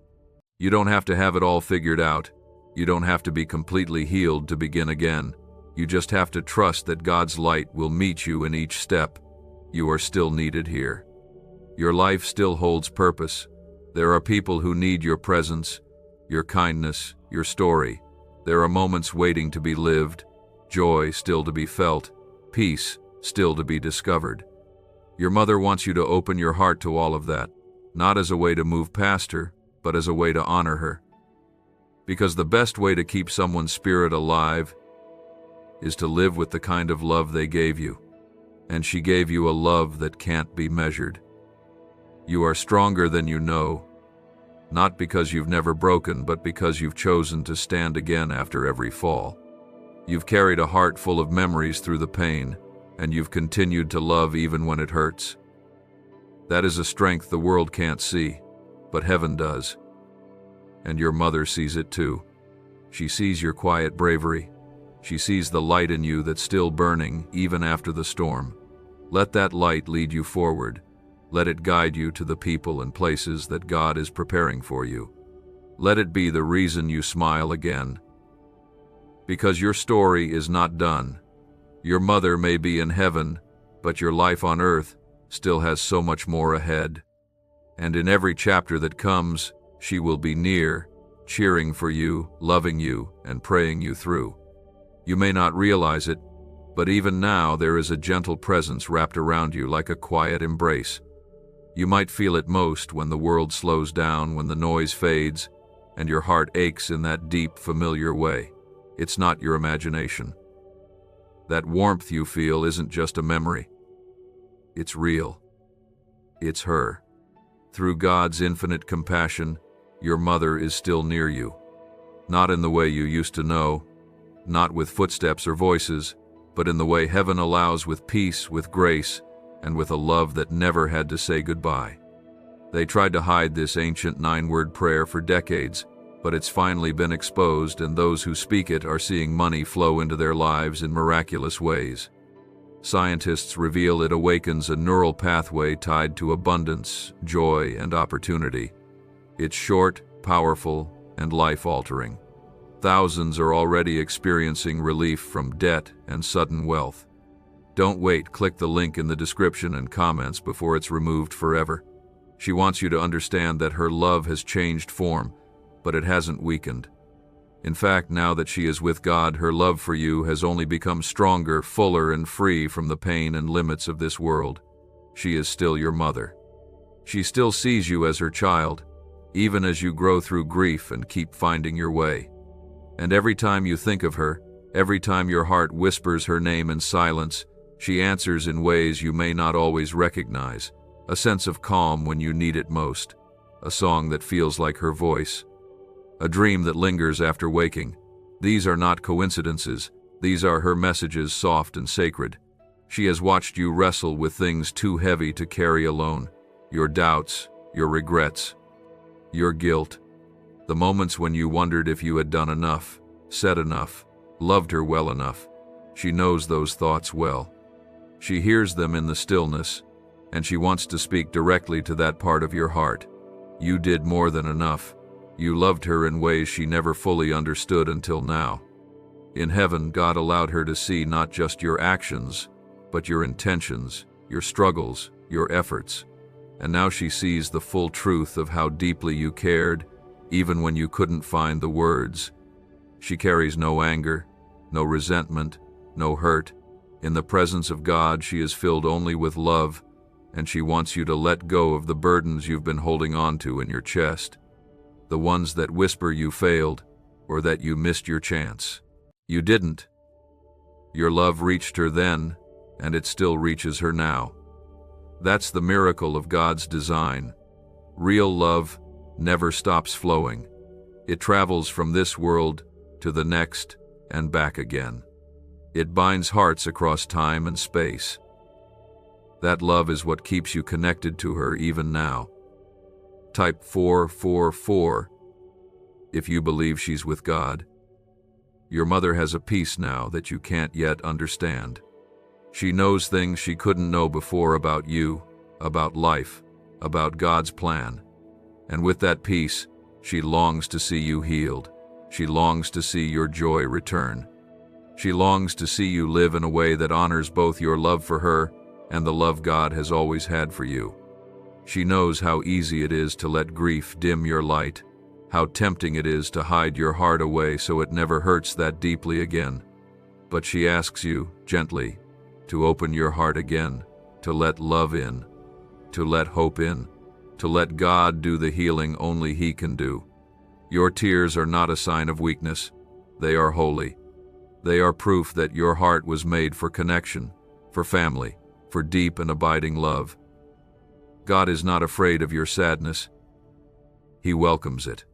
You don't have to have it all figured out. You don't have to be completely healed to begin again. You just have to trust that God's light will meet you in each step. You are still needed here. Your life still holds purpose. There are people who need your presence, your kindness, your story. There are moments waiting to be lived, joy still to be felt, peace still to be discovered. Your mother wants you to open your heart to all of that, not as a way to move past her, but as a way to honor her. Because the best way to keep someone's spirit alive is to live with the kind of love they gave you. And she gave you a love that can't be measured. You are stronger than you know, not because you've never broken, but because you've chosen to stand again after every fall. You've carried a heart full of memories through the pain, and you've continued to love even when it hurts. That is a strength the world can't see, but heaven does. And your mother sees it too. She sees your quiet bravery. She sees the light in you that's still burning even after the storm. Let that light lead you forward. Let it guide you to the people and places that God is preparing for you. Let it be the reason you smile again. Because your story is not done. Your mother may be in heaven, but your life on earth still has so much more ahead. And in every chapter that comes, she will be near, cheering for you, loving you, and praying you through. You may not realize it, but even now there is a gentle presence wrapped around you like a quiet embrace. You might feel it most when the world slows down, when the noise fades, and your heart aches in that deep, familiar way. It's not your imagination. That warmth you feel isn't just a memory. It's real. It's her. Through God's infinite compassion, your mother is still near you. Not in the way you used to know, not with footsteps or voices, but in the way heaven allows, with peace, with grace, and with a love that never had to say goodbye. They tried to hide this ancient 9-word prayer for decades, but it's finally been exposed, and those who speak it are seeing money flow into their lives in miraculous ways. Scientists reveal it awakens a neural pathway tied to abundance, joy, and opportunity. It's short, powerful, and life-altering. Thousands are already experiencing relief from debt and sudden wealth. Don't wait, click the link in the description and comments before it's removed forever. She wants you to understand that her love has changed form, but it hasn't weakened. In fact, now that she is with God, her love for you has only become stronger, fuller, and free from the pain and limits of this world. She is still your mother. She still sees you as her child, even as you grow through grief and keep finding your way. And every time you think of her, every time your heart whispers her name in silence, she answers in ways you may not always recognize, a sense of calm when you need it most, a song that feels like her voice, a dream that lingers after waking. These are not coincidences. These are her messages, soft and sacred. She has watched you wrestle with things too heavy to carry alone, your doubts, your regrets, your guilt, the moments when you wondered if you had done enough, said enough, loved her well enough. She knows those thoughts well. She hears them in the stillness, and she wants to speak directly to that part of your heart. You did more than enough. You loved her in ways she never fully understood until now. In heaven, God allowed her to see not just your actions, but your intentions, your struggles, your efforts. And now she sees the full truth of how deeply you cared, even when you couldn't find the words. She carries no anger, no resentment, no hurt. In the presence of God, she is filled only with love, and she wants you to let go of the burdens you've been holding on to in your chest. The ones that whisper you failed, or that you missed your chance. You didn't. Your love reached her then, and it still reaches her now. That's the miracle of God's design. Real love never stops flowing. It travels from this world to the next and back again. It binds hearts across time and space. That love is what keeps you connected to her even now. Type 444 if you believe she's with God. Your mother has a peace now that you can't yet understand. She knows things she couldn't know before about you, about life, about God's plan. And with that peace, she longs to see you healed. She longs to see your joy return. She longs to see you live in a way that honors both your love for her and the love God has always had for you. She knows how easy it is to let grief dim your light, how tempting it is to hide your heart away so it never hurts that deeply again. But she asks you, gently, to open your heart again, to let love in, to let hope in, to let God do the healing only He can do. Your tears are not a sign of weakness. They are holy. They are proof that your heart was made for connection, for family, for deep and abiding love. God is not afraid of your sadness. He welcomes it.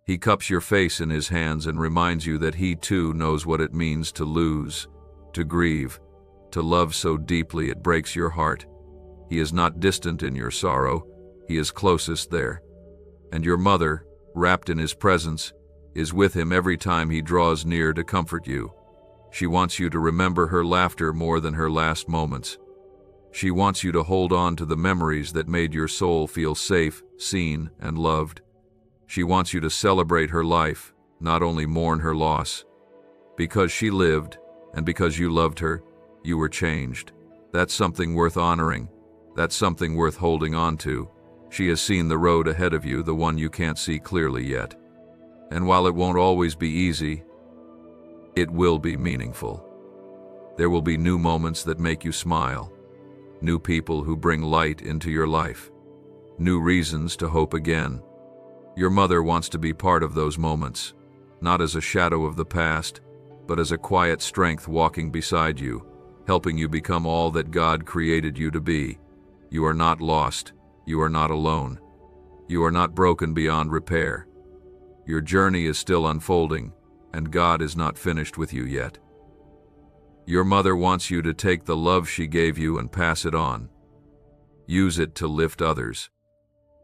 He cups your face in His hands and reminds you that He too knows what it means to lose, to grieve, to love so deeply it breaks your heart. He is not distant in your sorrow. He is closest there. And your mother, wrapped in His presence, is with Him every time He draws near to comfort you. She wants you to remember her laughter more than her last moments. She wants you to hold on to the memories that made your soul feel safe, seen, and loved. She wants you to celebrate her life, not only mourn her loss. Because she lived, and because you loved her, you were changed. That's something worth honoring. That's something worth holding on to. She has seen the road ahead of you, the one you can't see clearly yet. And while it won't always be easy, it will be meaningful. There will be new moments that make you smile. New people who bring light into your life. New reasons to hope again. Your mother wants to be part of those moments, not as a shadow of the past, but as a quiet strength walking beside you, helping you become all that God created you to be. You are not lost. You are not alone. You are not broken beyond repair. Your journey is still unfolding, and God is not finished with you yet. Your mother wants you to take the love she gave you and pass it on. Use it to lift others.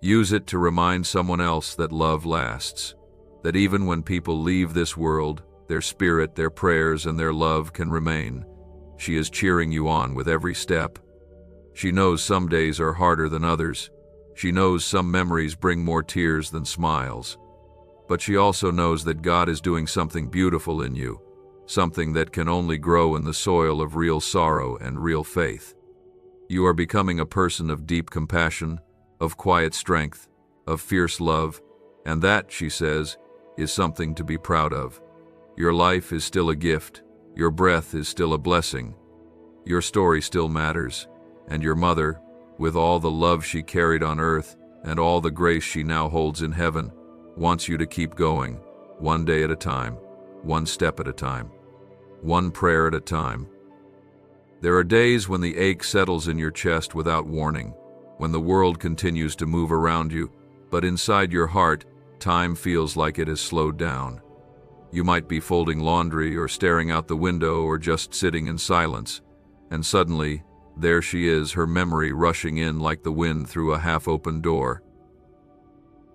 Use it to remind someone else that love lasts, that even when people leave this world, their spirit, their prayers, and their love can remain. She is cheering you on with every step. She knows some days are harder than others. She knows some memories bring more tears than smiles. but she also knows that God is doing something beautiful in you, something that can only grow in the soil of real sorrow and real faith. You are becoming a person of deep compassion, of quiet strength, of fierce love, and that, she says, is something to be proud of. Your life is still a gift, your breath is still a blessing, your story still matters, and your mother, with all the love she carried on earth and all the grace she now holds in heaven, wants you to keep going, one day at a time, one step at a time, one prayer at a time. There are days when the ache settles in your chest without warning, when the world continues to move around you, but inside your heart, time feels like it has slowed down. You might be folding laundry or staring out the window or just sitting in silence, and suddenly, there she is, her memory rushing in like the wind through a half-open door.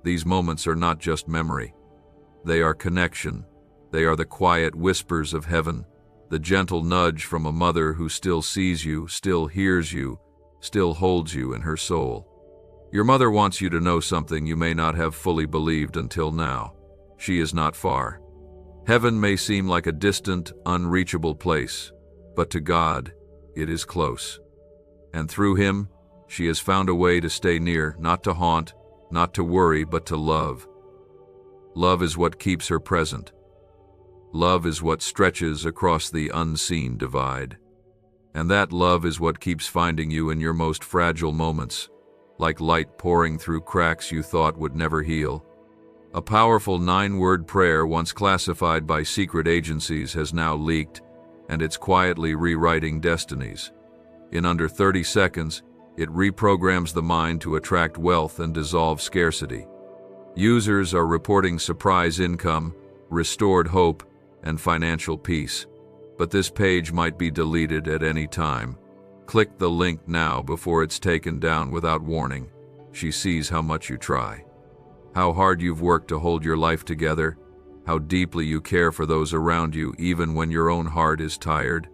These moments are not just memory. They are connection. They are the quiet whispers of heaven, the gentle nudge from a mother who still sees you, still hears you, still holds you in her soul. Your mother wants you to know something you may not have fully believed until now. She is not far. Heaven may seem like a distant, unreachable place, but to God, it is close. And through Him, she has found a way to stay near, not to haunt, not to worry, but to love. Love is what keeps her present. Love is what stretches across the unseen divide. And that love is what keeps finding you in your most fragile moments, like light pouring through cracks you thought would never heal. A powerful 9-word prayer once classified by secret agencies has now leaked, and it's quietly rewriting destinies. In under 30 seconds, it reprograms the mind to attract wealth and dissolve scarcity. Users are reporting surprise income, restored hope, and financial peace. But this page might be deleted at any time. Click the link now before it's taken down without warning. She sees how much you try, how hard you've worked to hold your life together, how deeply you care for those around you even when your own heart is tired.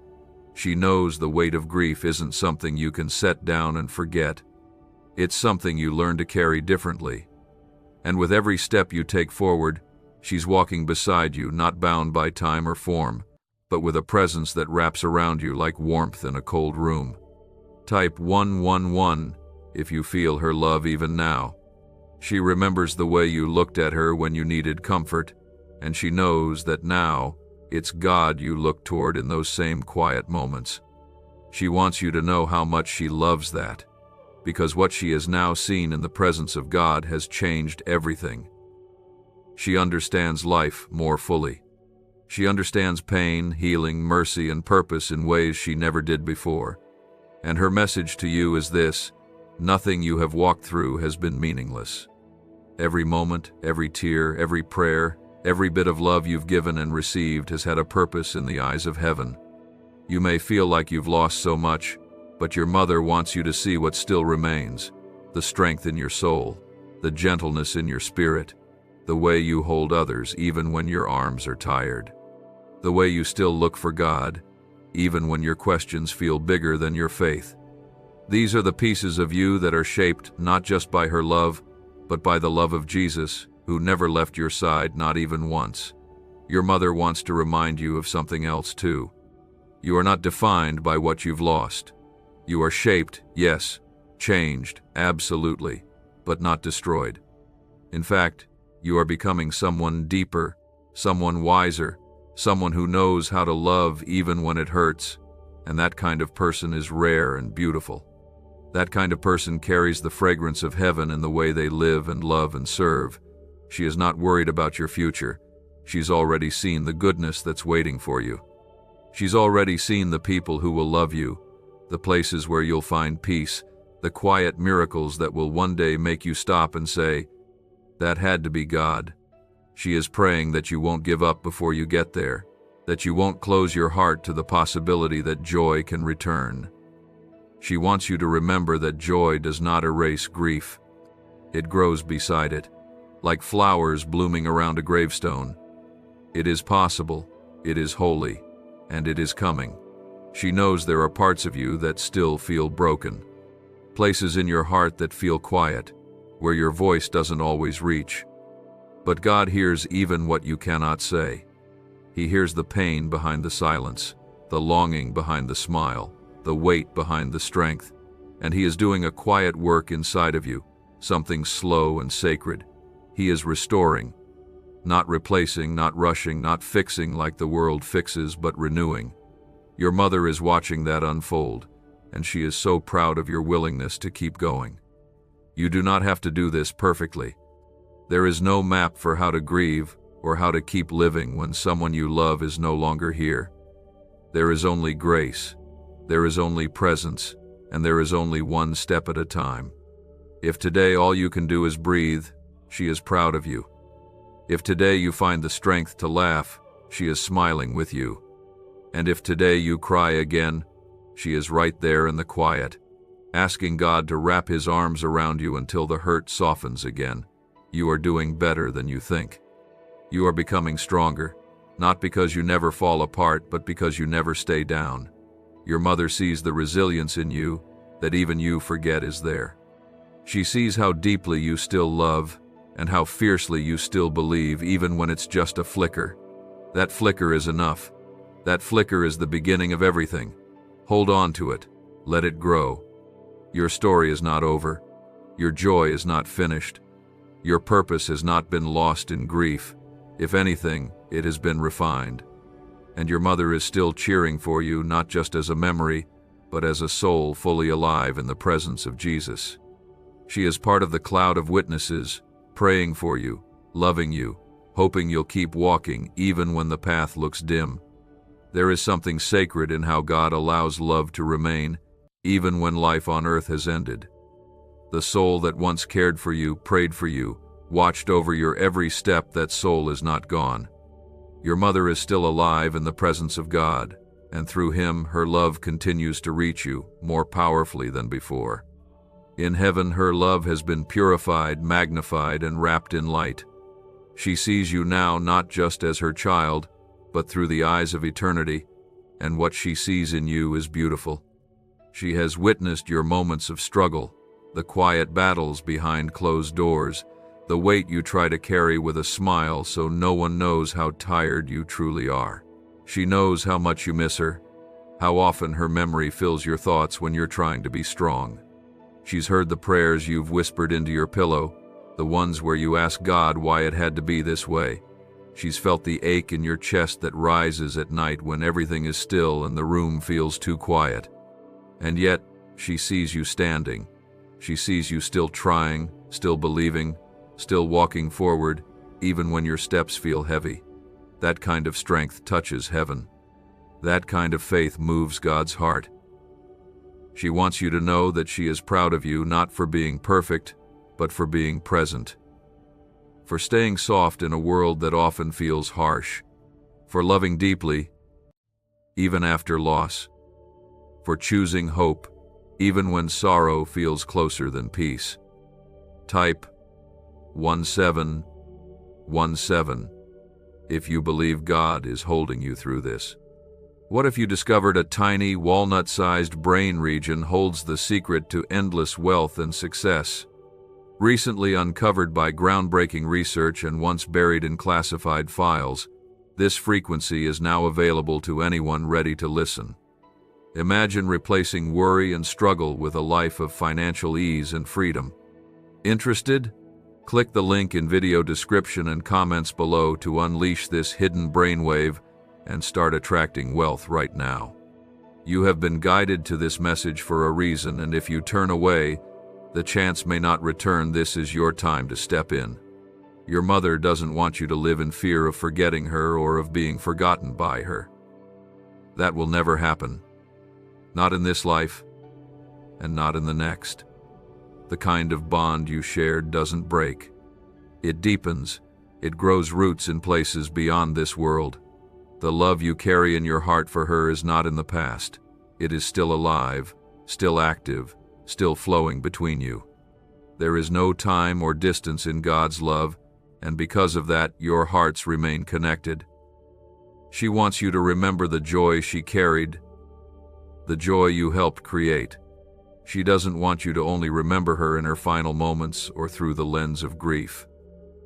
She knows the weight of grief isn't something you can set down and forget. It's something you learn to carry differently. And with every step you take forward, she's walking beside you, not bound by time or form, but with a presence that wraps around you like warmth in a cold room. Type 111 if you feel her love even now. She remembers the way you looked at her when you needed comfort, and she knows that now it's God you look toward in those same quiet moments. She wants you to know how much she loves that, because what she has now seen in the presence of God has changed everything. She understands life more fully. She understands pain, healing, mercy, and purpose in ways she never did before. And her message to you is this: nothing you have walked through has been meaningless. Every moment, every tear, every prayer, every bit of love you've given and received has had a purpose in the eyes of heaven. You may feel like you've lost so much, but your mother wants you to see what still remains: the strength in your soul, the gentleness in your spirit, the way you hold others even when your arms are tired, the way you still look for God, even when your questions feel bigger than your faith. These are the pieces of you that are shaped not just by her love, but by the love of Jesus, who never left your side, not even once. Your mother wants to remind you of something else too. You are not defined by what you've lost. You are shaped, yes, changed, absolutely, but not destroyed. In fact, you are becoming someone deeper, someone wiser, someone who knows how to love even when it hurts, and that kind of person is rare and beautiful. That kind of person carries the fragrance of heaven in the way they live and love and serve. She is not worried about your future. She's already seen the goodness that's waiting for you. She's already seen the people who will love you, the places where you'll find peace, the quiet miracles that will one day make you stop and say, "That had to be God." She is praying that you won't give up before you get there, that you won't close your heart to the possibility that joy can return. She wants you to remember that joy does not erase grief. It grows beside it, like flowers blooming around a gravestone. It is possible, it is holy, and it is coming. She knows there are parts of you that still feel broken, places in your heart that feel quiet, where your voice doesn't always reach. But God hears even what you cannot say. He hears the pain behind the silence, the longing behind the smile, the weight behind the strength, and He is doing a quiet work inside of you, something slow and sacred. He is restoring, not replacing, not rushing, not fixing like the world fixes, but renewing. Your mother is watching that unfold, and she is so proud of your willingness to keep going. You do not have to do this perfectly. There is no map for how to grieve or how to keep living when someone you love is no longer here. There is only grace, there is only presence, and there is only one step at a time. If today all you can do is breathe, she is proud of you. If today you find the strength to laugh, she is smiling with you. And if today you cry again, she is right there in the quiet, asking God to wrap His arms around you until the hurt softens again. You are doing better than you think. You are becoming stronger, not because you never fall apart, but because you never stay down. Your mother sees the resilience in you that even you forget is there. She sees how deeply you still love and how fiercely you still believe, even when it's just a flicker. That flicker is enough. That flicker is the beginning of everything. Hold on to it. Let it grow. Your story is not over. Your joy is not finished. Your purpose has not been lost in grief. If anything, it has been refined. And your mother is still cheering for you, not just as a memory, but as a soul fully alive in the presence of Jesus. She is part of the cloud of witnesses, praying for you, loving you, hoping you'll keep walking even when the path looks dim. There is something sacred in how God allows love to remain, even when life on earth has ended. The soul that once cared for you, prayed for you, watched over your every step, that soul is not gone. Your mother is still alive in the presence of God, and through Him, her love continues to reach you more powerfully than before. In heaven, her love has been purified, magnified, and wrapped in light. She sees you now not just as her child, but through the eyes of eternity, and what she sees in you is beautiful. She has witnessed your moments of struggle, the quiet battles behind closed doors, the weight you try to carry with a smile so no one knows how tired you truly are. She knows how much you miss her, how often her memory fills your thoughts when you're trying to be strong. She's heard the prayers you've whispered into your pillow, the ones where you ask God why it had to be this way. She's felt the ache in your chest that rises at night when everything is still and the room feels too quiet. And yet, she sees you standing. She sees you still trying, still believing, still walking forward, even when your steps feel heavy. That kind of strength touches heaven. That kind of faith moves God's heart. She wants you to know that she is proud of you, not for being perfect, but for being present. For staying soft in a world that often feels harsh. For loving deeply, even after loss. For choosing hope, even when sorrow feels closer than peace. Type 1717 if you believe God is holding you through this. What if you discovered a tiny, walnut-sized brain region holds the secret to endless wealth and success? Recently uncovered by groundbreaking research and once buried in classified files, this frequency is now available to anyone ready to listen. Imagine replacing worry and struggle with a life of financial ease and freedom. Interested? Click the link in video description and comments below to unleash this hidden brainwave and start attracting wealth right now. You have been guided to this message for a reason, and if you turn away, the chance may not return. This is your time to step in. Your mother doesn't want you to live in fear of forgetting her or of being forgotten by her. That will never happen. Not in this life, and not in the next. The kind of bond you shared doesn't break. It deepens. It grows roots in places beyond this world. The love you carry in your heart for her is not in the past. It is still alive, still active, still flowing between you. There is no time or distance in God's love, and because of that, your hearts remain connected. She wants you to remember the joy she carried, the joy you helped create. She doesn't want you to only remember her in her final moments or through the lens of grief.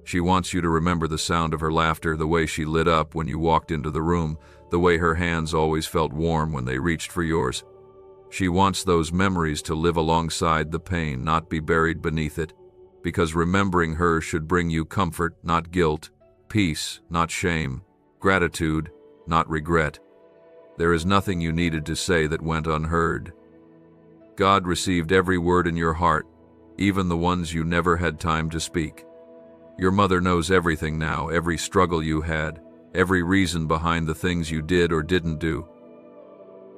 She wants you to remember the sound of her laughter, the way she lit up when you walked into the room, the way her hands always felt warm when they reached for yours. She wants those memories to live alongside the pain, not be buried beneath it, because remembering her should bring you comfort, not guilt, peace, not shame, gratitude, not regret. There is nothing you needed to say that went unheard. God received every word in your heart, even the ones you never had time to speak. Your mother knows everything now, every struggle you had, every reason behind the things you did or didn't do.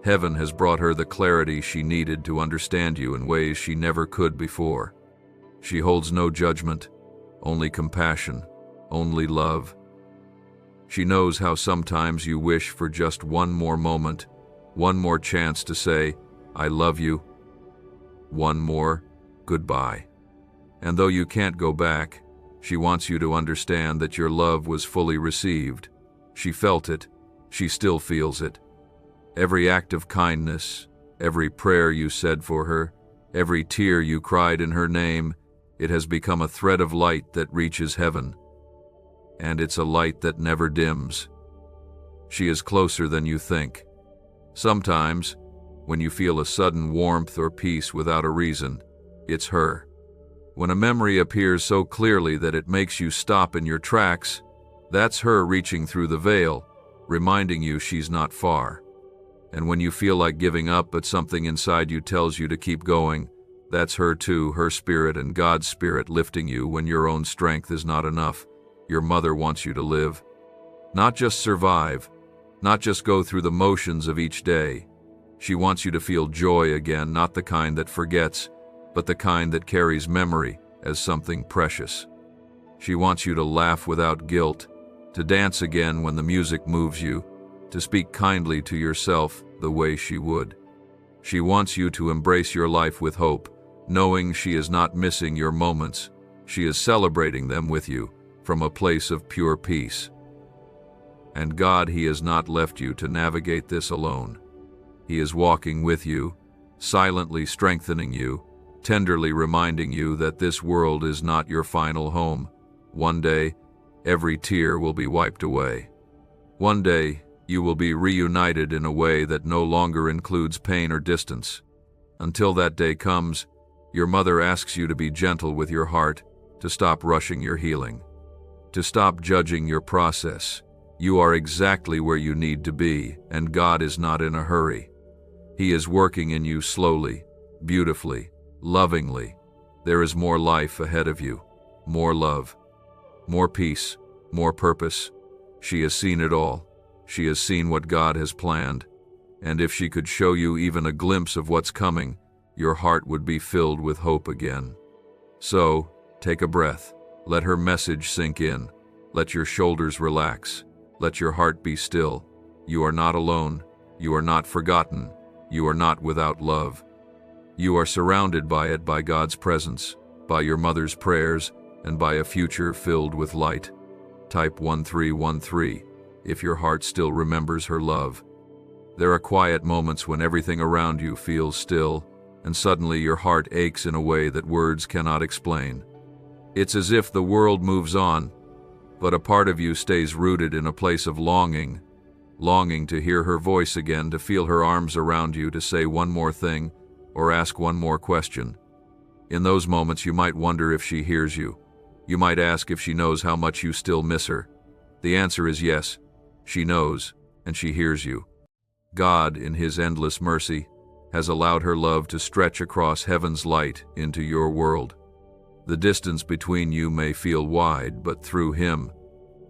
Heaven has brought her the clarity she needed to understand you in ways she never could before. She holds no judgment, only compassion, only love. She knows how sometimes you wish for just one more moment, one more chance to say, "I love you," one more goodbye. And though you can't go back, she wants you to understand that your love was fully received. She felt it. She still feels it. Every act of kindness, every prayer you said for her, every tear you cried in her name, it has become a thread of light that reaches heaven. And it's a light that never dims. She is closer than you think. Sometimes, when you feel a sudden warmth or peace without a reason, it's her. When a memory appears so clearly that it makes you stop in your tracks, that's her reaching through the veil, reminding you she's not far. And when you feel like giving up but something inside you tells you to keep going, that's her too, her spirit and God's spirit lifting you when your own strength is not enough. Your mother wants you to live. Not just survive, not just go through the motions of each day. She wants you to feel joy again, not the kind that forgets, but the kind that carries memory as something precious. She wants you to laugh without guilt, to dance again when the music moves you, to speak kindly to yourself the way she would. She wants you to embrace your life with hope, knowing she is not missing your moments. She is celebrating them with you from a place of pure peace. And God, He has not left you to navigate this alone. He is walking with you, silently strengthening you, tenderly reminding you that this world is not your final home. One day, every tear will be wiped away. One day, you will be reunited in a way that no longer includes pain or distance. Until that day comes, your mother asks you to be gentle with your heart, to stop rushing your healing, to stop judging your process. You are exactly where you need to be, and God is not in a hurry. He is working in you slowly, beautifully, lovingly. There is more life ahead of you, more love, more peace, more purpose. She has seen it all. She has seen what God has planned. And if she could show you even a glimpse of what's coming, your heart would be filled with hope again. So, take a breath. Let her message sink in. Let your shoulders relax. Let your heart be still. You are not alone. You are not forgotten. You are not without love. You are surrounded by it, by God's presence, by your mother's prayers, and by a future filled with light. Type 1313 if your heart still remembers her love. There are quiet moments when everything around you feels still, and suddenly your heart aches in a way that words cannot explain. It's as if the world moves on, but a part of you stays rooted in a place of longing, longing to hear her voice again, to feel her arms around you, to say one more thing, or ask one more question. In those moments, you might wonder if she hears you. You might ask if she knows how much you still miss her. The answer is yes. She knows, and she hears you. God, in His endless mercy, has allowed her love to stretch across heaven's light into your world. The distance between you may feel wide, but through Him,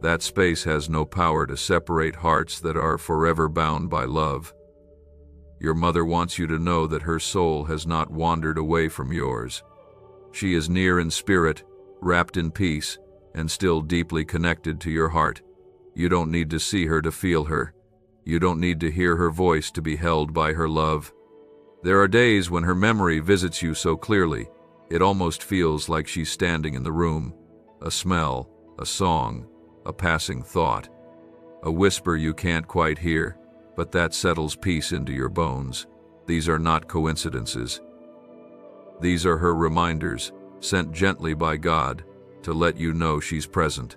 that space has no power to separate hearts that are forever bound by love. Your mother wants you to know that her soul has not wandered away from yours. She is near in spirit, wrapped in peace, and still deeply connected to your heart. You don't need to see her to feel her. You don't need to hear her voice to be held by her love. There are days when her memory visits you so clearly, it almost feels like she's standing in the room. A smell, a song, a passing thought, a whisper you can't quite hear, but that settles peace into your bones. These are not coincidences. These are her reminders, sent gently by God, to let you know she's present.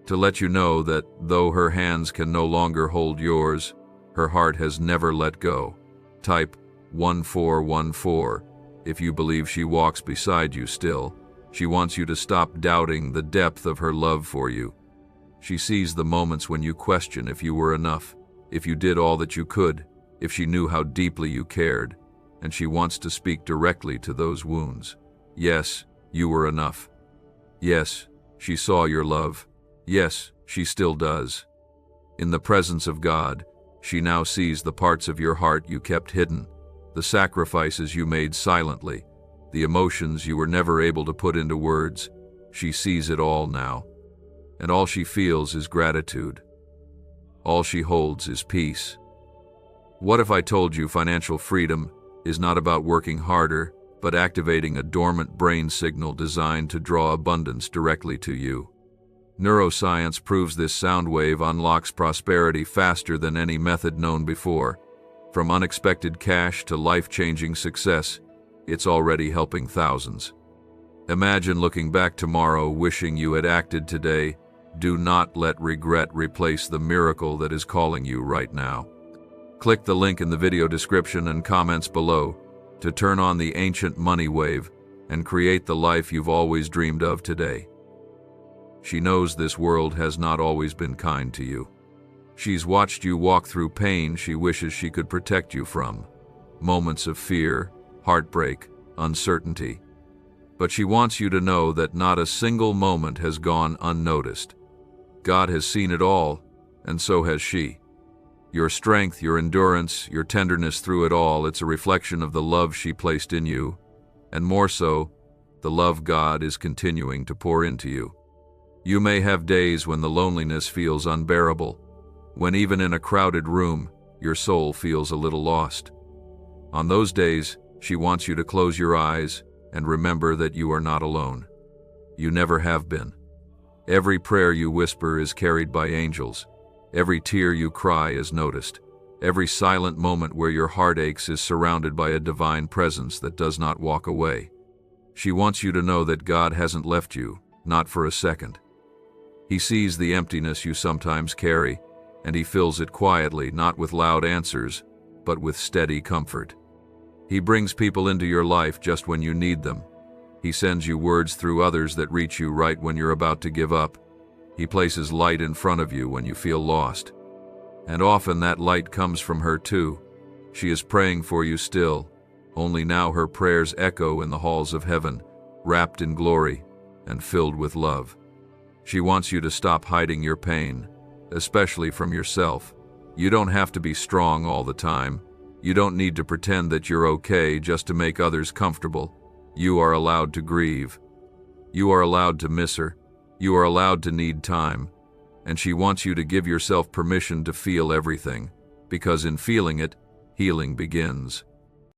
To let you know that though her hands can no longer hold yours, her heart has never let go. Type 1414 if you believe she walks beside you still. She wants you to stop doubting the depth of her love for you. She sees the moments when you question if you were enough, if you did all that you could, if she knew how deeply you cared, and she wants to speak directly to those wounds. Yes, you were enough. Yes, she saw your love. Yes, she still does. In the presence of God, she now sees the parts of your heart you kept hidden, the sacrifices you made silently, the emotions you were never able to put into words. She sees it all now, and all she feels is gratitude. All she holds is peace. What if I told you financial freedom is not about working harder, but activating a dormant brain signal designed to draw abundance directly to you? Neuroscience proves this sound wave unlocks prosperity faster than any method known before. From unexpected cash to life-changing success, it's already helping thousands. Imagine looking back tomorrow wishing you had acted today. Do not let regret replace the miracle that is calling you right now. Click the link in the video description and comments below to turn on the ancient money wave and create the life you've always dreamed of today. She knows this world has not always been kind to you. She's watched you walk through pain she wishes she could protect you from. Moments of fear, heartbreak, uncertainty. But she wants you to know that not a single moment has gone unnoticed. God has seen it all, and so has she. Your strength, your endurance, your tenderness through it all, it's a reflection of the love she placed in you, and more so, the love God is continuing to pour into you. You may have days when the loneliness feels unbearable, when even in a crowded room, your soul feels a little lost. On those days, she wants you to close your eyes and remember that you are not alone. You never have been. Every prayer you whisper is carried by angels. Every tear you cry is noticed. Every silent moment where your heart aches is surrounded by a divine presence that does not walk away. She wants you to know that God hasn't left you, not for a second. He sees the emptiness you sometimes carry, and He fills it quietly, not with loud answers, but with steady comfort. He brings people into your life just when you need them. He sends you words through others that reach you right when you're about to give up. He places light in front of you when you feel lost. And often that light comes from her too. She is praying for you still, only now her prayers echo in the halls of heaven, wrapped in glory and filled with love. She wants you to stop hiding your pain, especially from yourself. You don't have to be strong all the time. You don't need to pretend that you're okay just to make others comfortable. You are allowed to grieve. You are allowed to miss her. You are allowed to need time. And she wants you to give yourself permission to feel everything, because in feeling it, healing begins.